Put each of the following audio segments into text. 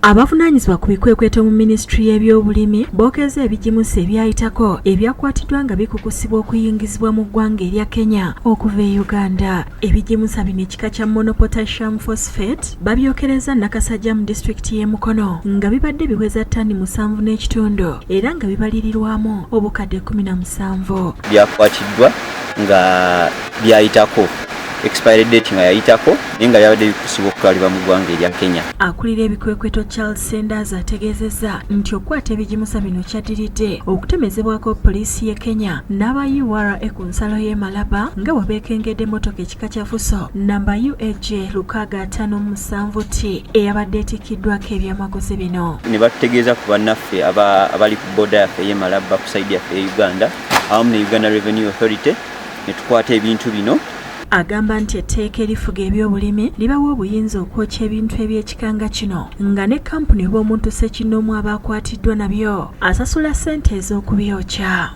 Abavunaanyizibwa ku bikwekweto mu minisitule y'ebyobulimi Bookezza ebijimusa ebyayitako ebyakwatiddwa nga bikukusibwa okuyingizibwa mu ggwanga erya Kenya okuva e Uganda. Ebijimusa bino ekika kya monopotassium phosphate babyokereza Nakasajja mu disitulikiti y'e Mukono nga bibadde biweza ttani 7.5 era nga bibalirirwamu obukadde 17. Byakwatiddwa nga byayitako expired date nga yayitako nga byabadde bikusibwa okutwalibwa mu ggwanga erya Kenya. Akulira ebikwekweto Charles Sanders ategeezezza nti okukwata ebijimusa bino kyaddiridde okutemezebwako poliisi y'e Kenya n'aba URA ku nsalo y'e Malaba nga bwe beekengedde emmotoka ekika kya Fuso namba UAJ 657T eyabadde etikkiddwako ebyamaguzi bino. Ne batutegeeza ku bannaffe abali ku booda yaffe y'e Malaba ku sayidi yaffe y'e Uganda awamu ne Uganda Revenue Authority ne tukwata ebintu bino. Agamba nti etteeka erifuga ebyobulimi libawa obuyinza okwokya ebintu eby'ekikanga kino nga ne kampuni oba omuntu ssekinnoomu abaakwatiddwa nabyo asasula ssente ez'okubyokya.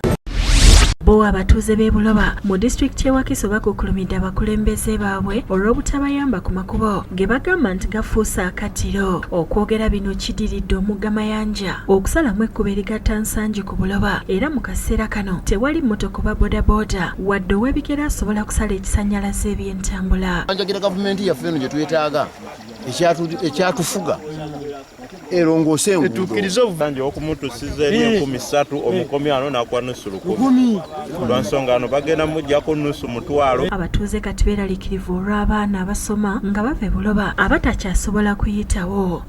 Bo abatuuze b'e Buloba mu disitulikiti y'e Wakiso bakukulumidde abakulembeze baabwe olw'obutabayamba ku makubo ge bagamba nti gafuuse akatiro. Okwogera bino kiddiridde omugga Mayanja okusalamu ekkubo erigatta Nsangi ku Buloba era mu kaseera kano tewali mmotoka oba bodaboda wadde ow'ebigere asobola kusala ekisannyalaze eby'entambula. Njagira gavumenti yaffe eno gye twetaaga ekyatufuga erongoose enguudo etuukirize obuvanje okumutusiza eri 13 omukomi ano n'akwa nusu 10 lwa nsonga ano bagenda mujjako nusu mutwalo. Abatuuze kati beeraliikirivu olw'abaana abasoma nga bava e Buloba abatakyasobola kuyitawo.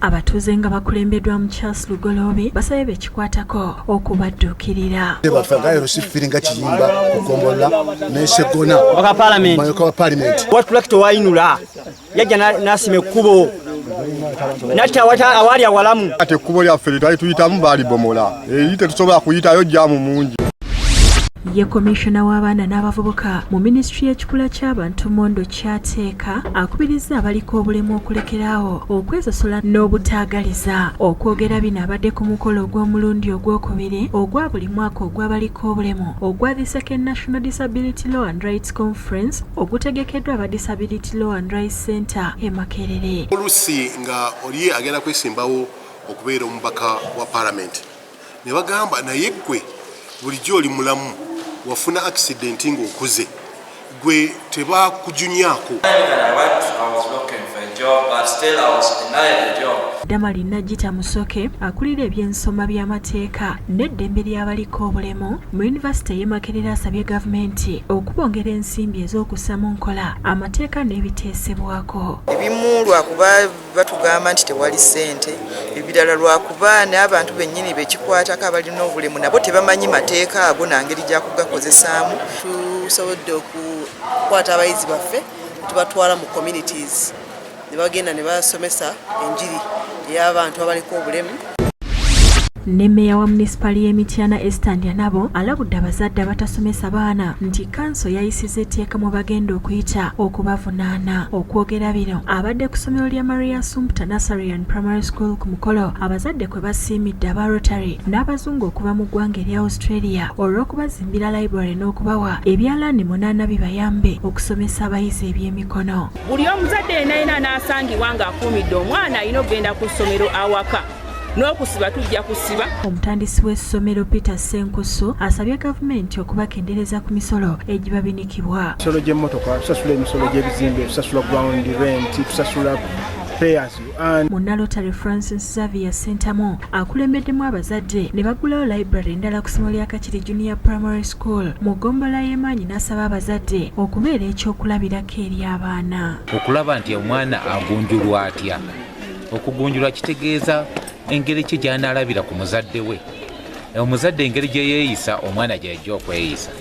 Abatuuze nga bakulembeddwa mu Charles Lugoloobi basabye bekikwatako okubadduukirira. bafagayo sifiringa kiyimba kukombola n'esegona waka parliament mayoka wa parliament watulakito wayinula yajja nasima ekkubo natta awali awalamu ate ekkubo lyaffe litwali tuyitamu baalibomola eri tetusobola kuyitayo jjaamu mungi. Ye komishona w'abaana n'abavubuka mu minisitule y'ekikula ky'abantu Mondo Kyateeka akubirizza abaliko obulemu okulekeraawo okwesosola n'obutaagaliza. Okwogera bino abadde ku mukolo ogw'omulundi ogwokubiri ogwa buli mwaka ogw'abaliko obulemu ogwa the Second National Disability Law and Rights Conference ogutegekeddwa aba Disability Law and Rights Center e Makerere. Oluusi nga oli agenda kwesimbawo okubeera omubaka wa parliament ne bagamba naye ggwe bulijjo oli mulamu wafuna accident ng'okuze gwe tebakujunyaako. Damali Najita Musoke akulira ebyensoma by'amateeka n'eddembe ly'abaliko obulemu mu yunivasite y'e Makerere asabye gavumenti okubongera ensimbi ez'okussa mu nkola amateeka n'ebiteesebwako. Ebimu lwakuba batugamba nti tewali ssente, ebirala lwakuba n'abantu bennyini bekikwatako abalina obulemu nabo tebamanyi mateeka ago nangeri gyakugakozesaamu. Tusobodde okukwata abayizi baffe tubatwala mu communities ne bagenda ne basomesa enjiri ey'abantu abaliko obulemu. Ne Meeya wa munisipali y'Emityana Estandia nabo alabudde abazadde abatasomesa baana nti kanso yayisizza etteeka mu bagenda okuyita okubavunaana. Okwogera bino abadde ku ssomero lya Maria Assumpta Nursery and Primary School ku mukolo abazadde kwe basiimidde aba Rotary n'abazungu okuva mu ggwanga erya Australia olw'okubazimbira library n'okubawa ebyalaani 8 bibayambe okusomesa abayizi eby'emikono. Buli omuzadde yenna n'asangibwa ng'akuumidde omwana alina okugenda ku ssomero awaka. N'okusiba tujja kusiba. Omutandisi w'essomero Peter Senkusu asabye gavumenti okubakendereza ku misolo egibabinikibwa. Emisolo gy'emmotoka tusasula emisolo gy'ebizimbe tusasula ground rent tusasula payers. Munnalotary Francis Xavier Sentamu akulembeddemu abazadde ne bagulawo library endala ku ssomero lya Kakiri Junior Primary School mu gombola y'emaanyi n'asaba abazadde okubeera ekyokulabirako eri abaana. Okulaba nti omwana agunjulwa atya. Okugunjulwa kitegeeza engeri ki gy'anaalabira ku muzadde we. Omuzadde engeri gye yeeyisa omwana gy'ajja okweyisa.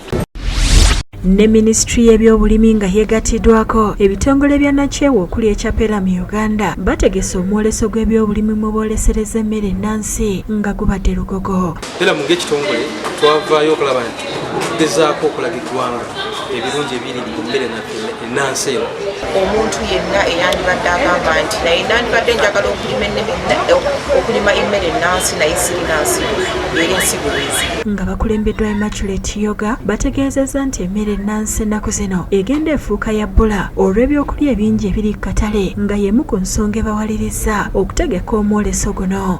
Ne minisitule y'ebyobulimi nga yeegatiddwako ebitongole bya nakyewa okuli ekyapera mu Uganda bategese omwoleso gw'ebyobulimi mu boolesereza emmere ennaansi nga gubadde lugogo. Era mu ng'ekitongole twavaayo okulaba nti tugezaako okulaga eggwanga ebirungi ebiri mu mmere ennansi eno omuntu yenna eyandibadde agamba nti naye nandibadde njagala okulima emmere ennaansi naye sirina nsigo era ensigo ezi. Nga bakulembeddwa Immaculate Yoga bategeezezza nti emmere ennansi ennaku zino egenda efuuka ya bbula olw'ebyokulya ebingi ebiri ku katale nga y'emu ku nsonga ebawalirizza okutegeka omwoleso guno.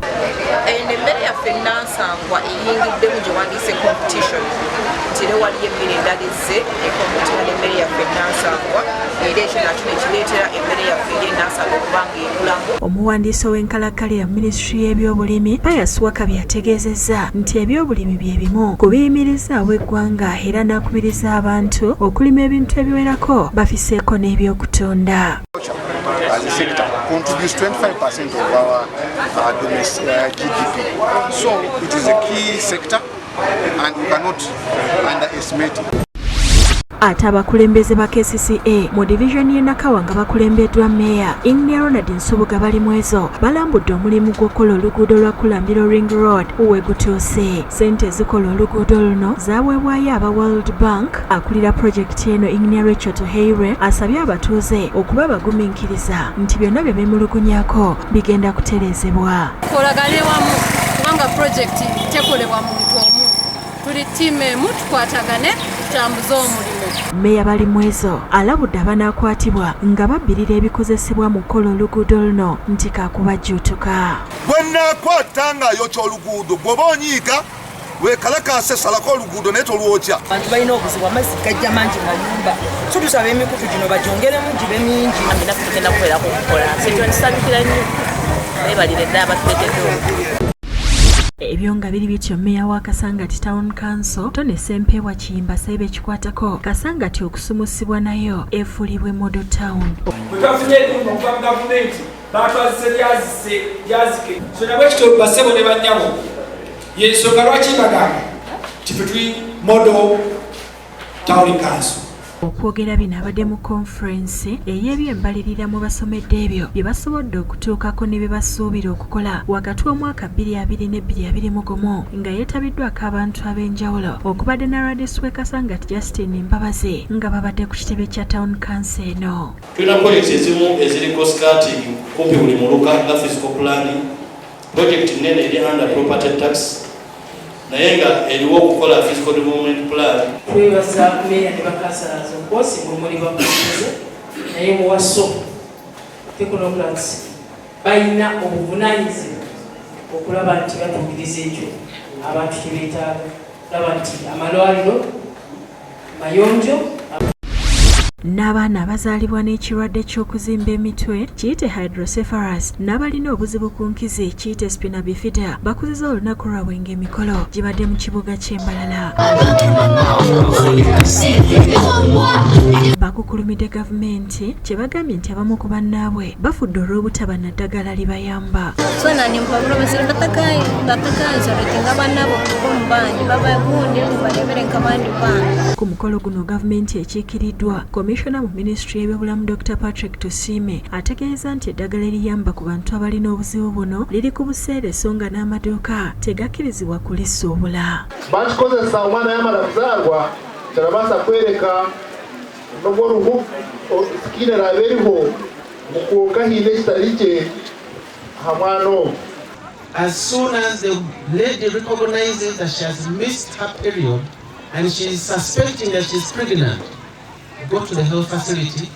Emmere yaffe ennansangwa eyingiddemu gye wandiise competition nti era waliyo emmere endala ezze ekompetira n'emmere yaffe ennansangwa era ekyo nakyo ne kireetera emmere yaffe ey'ennansangwa okuba ng'ekulamu. Omuwandiisi w'enkalakkalira ya minisitule y'ebyobulimi Pius Wakabi ategeezezza nti ebyobulimi bye bimu ku biyimirizaawo eggwanga era n'akubiriza abantu okulima ebintu ebiwerako bafiseeko n'ebyokutunda. As a sector, contributes 25% of our domestic GDP. So it is a key sector and we cannot underestimate it. Ate abakulembeze ba KCCA mu division y'e Nakawa nga bakulembeddwa Meeya Ronald Nsubuga bali mwezo balambudde omulimu gw'okukola oluguudo lwa Kulambiro Ring Road we gutuuse. Ssente ezikola oluguudo luno zaweebwayo aba World Bank. Akulira projekiti eno Rachel Tuheire asabye abatuuze okuba bagumiikiriza nti byonna bye beemulugunyaako bigenda kutereezebwa. Tukolagane wamu kubanga projekiti tekolebwa muntu omu. Tuli ttiimu emu tukwatagane tutambuze omulimu. Meeya bali mwezo alabudde abanaakwatibwa nga babbirira ebikozesebwa mu kukola oluguudo luno nti kaakubajjuutuka. Bwe nnaakwata nga yokya oluguudo bw'oba onyiiga weekalakaase salako oluguudo naye tolwokya. Abantu balina obuzibu amazzi gajja mangi mu mayumba. So tusaba emikutu gino bagyongeremu gibe mingi. Naffe tugenda kukolera kukola sekyo nisabikira nnyo beebalire ddala batuleetedde. Ebyo nga biri bityo Meeya wa Kasangati Town Council Tone Sempeebwa Kiyimba Saibe kikwatako Kasangati okusumusibwa nayo efuulibwe Model Town. Twafunye eddimu okuva mu gavumenti baatwazise lyazike so nabwe kitolo basebo ne bannyabo yensonga lwaki bagamba ti ffe tuli Model Town Council. Okwogera bino abadde mu konferensi ey'ebyembalirira mu basomedde ebyo bye basobodde okutuukako ne bye basuubira okukola wakati w'omwaka 2020 ne 2021 nga yeetabiddwako abantu ab'enjawulo okubadde na Radius w'e Kasangati Justin Mbabazi nga babadde ku kitebe kya Town Council eno. Tulina projekiti ezimu eziriko skirting kumpi buli muluka nga physical planning, projekiti nnene eri under property tax naye nga eriwo okukola physical development plan. Twebaza Meeya ne bakasalaza okwosimba omuli bakuze naye muwaso technocrats balina obuvunaanyizibwa okulaba nti batuukiriza ekyo abantu kye beetaaga. Laba nti amalwaliro mayonjo n'abaana abazaalibwa n'ekirwadde ky'okuzimba emitwe kiyite hydrocephalus n'abalina obuzibu ku nkizi kiyite spina bifida bakuziza olunaku lwabwe ng'emikolo gibadde mu kibuga ky'Embalala. Bakukulumidde gavumenti kye bagambye nti abamu ku bannaabwe bafudde olw'obutaba na ddagala libayamba. Ku mukolo guno gavumenti ekiikiriddwa Commissioner mu Ministry y'ebyobulamu Dr. Patrick Tusime ategeeza nti eddagala eriyamba ku bantu abalina obuzibu buno liri ku buseere so nga n'amaduuka tegakkirizibwa kulisuubula. Bakikozesa omwana yamala kuzaalwa kyalabaasa kwereka n'obw'oluhu sikiinera abeeriho mu kukahiina ekitali kye ha mwana omu. As soon as the lady recognizes that she has missed her period and she is suspecting that she is pregnant, go to the health facility